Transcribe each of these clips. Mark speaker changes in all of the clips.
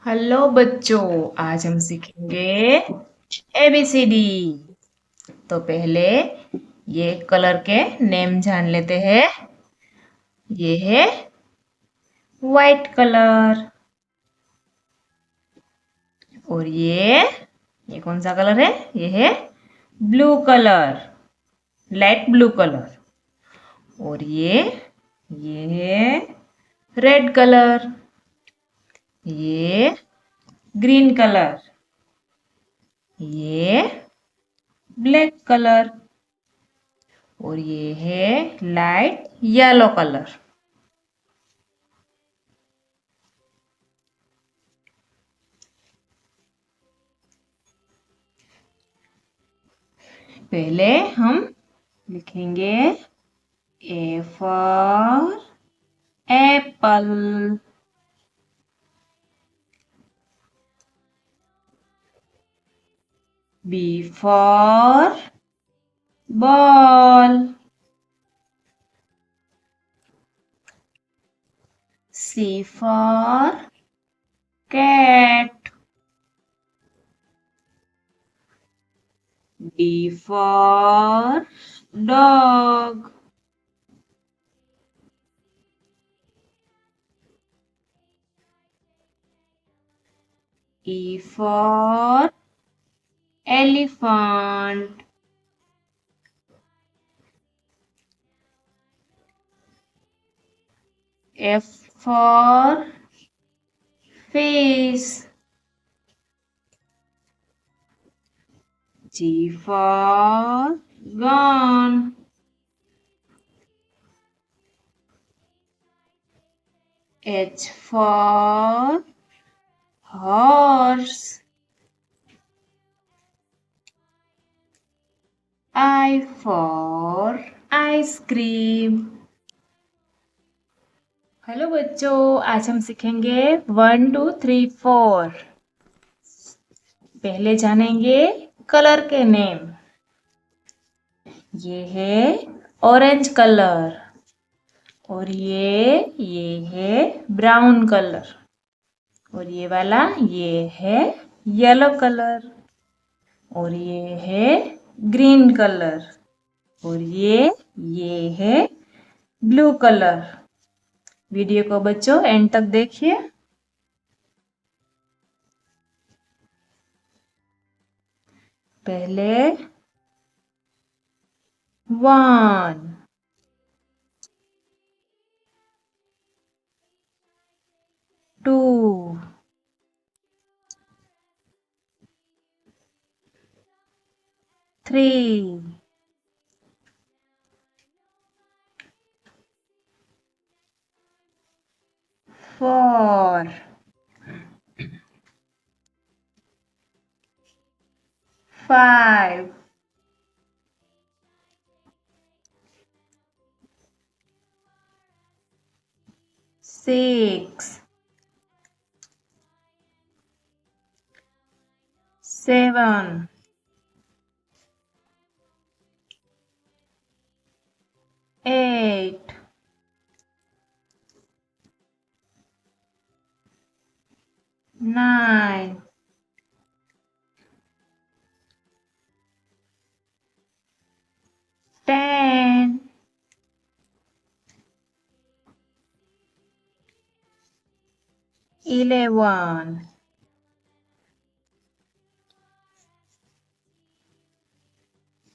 Speaker 1: Hello बच्चों, आज हम सीखेंगे ABCD। तो पहले ये कलर के नेम जान लेते हैं। ये है वाइट कलर। और ये कौन सा कलर है? ये है blue colour, light blue colour. और ये है रेड कलर। ये ग्रीन कलर। ये ब्लैक कलर। और ये है लाइट येलो कलर। पहले हम लिखेंगे A for apple, B for ball, C for cat, D for dog, E for elephant, F for fish, G for gun, H for horse, I for ice cream। Hello बच्चों, आज हम सीखेंगे 1 2 3 4। पहले जानेंगे colour के नेम। ये है orange colour. और ये है ब्राउन कलर। और ये वाला ये है येलो कलर। और ये है ग्रीन कलर। और ये है ब्लू कलर। वीडियो को बच्चों एंड तक देखिए। पहले 1 2 3 4 5 6 7 8 9 10 11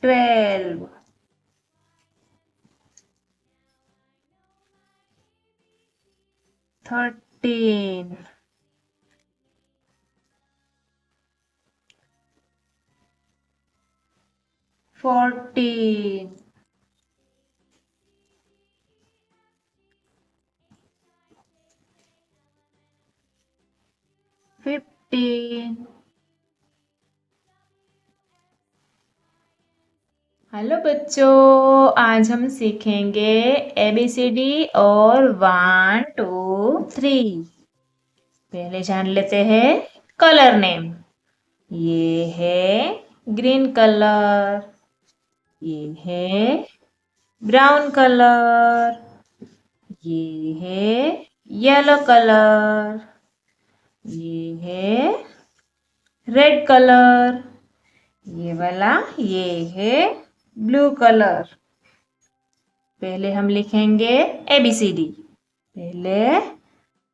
Speaker 1: 12 13 14 15। हेलो बच्चों, आज हम सीखेंगे ABCD और 1 2 3। पहले जान लेते हैं कलर नेम। ये है ग्रीन कलर। ये है ब्राउन कलर। ये है येलो कलर। ये है रेड कलर। ये वाला ये है ब्लू कलर। पहले हम लिखेंगे ABCD। पहले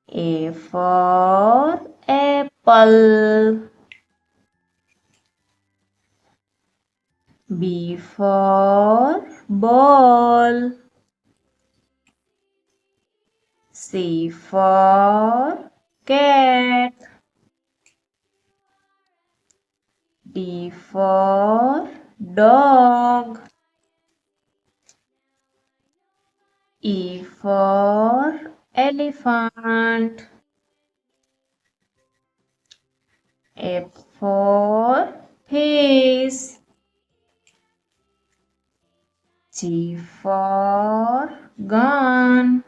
Speaker 1: A for apple, B for ball, C for cat, D for dog, E for elephant, F for fish, G for gun,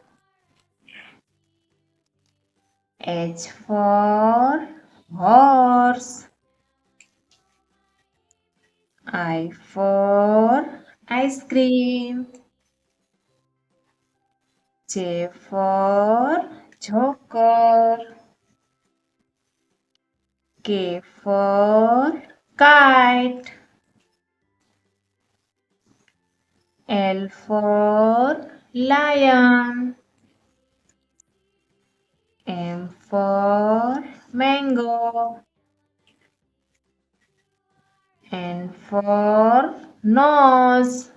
Speaker 1: H for horse, I for ice cream, J for joker, K for kite, L for lion, M for mango, N for nose,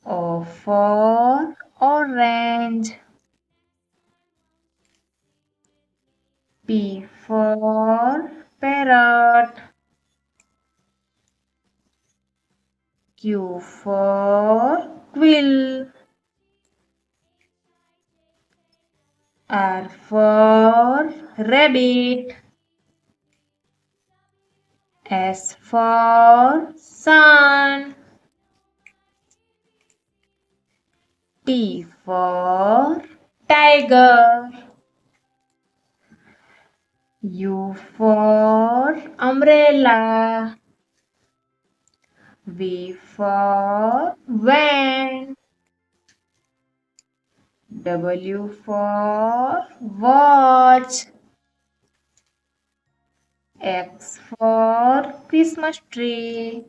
Speaker 1: O for orange, P for parrot, Q for quill, R for rabbit, S for sun, T for tiger, U for umbrella, V for van, W for watch, X for Christmas tree,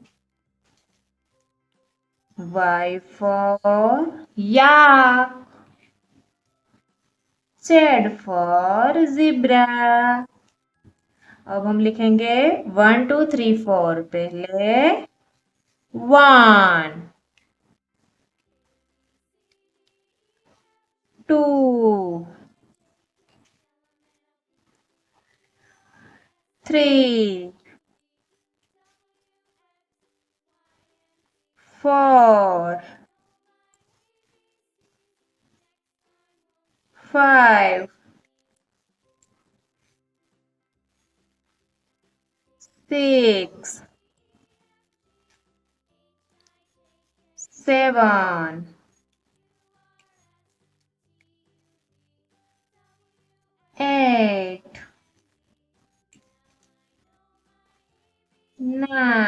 Speaker 1: Y for yak, Z for zebra। अब हम लिखेंगे 1 2 3 4। पहले 1 2 3 4 5 6 7 8 9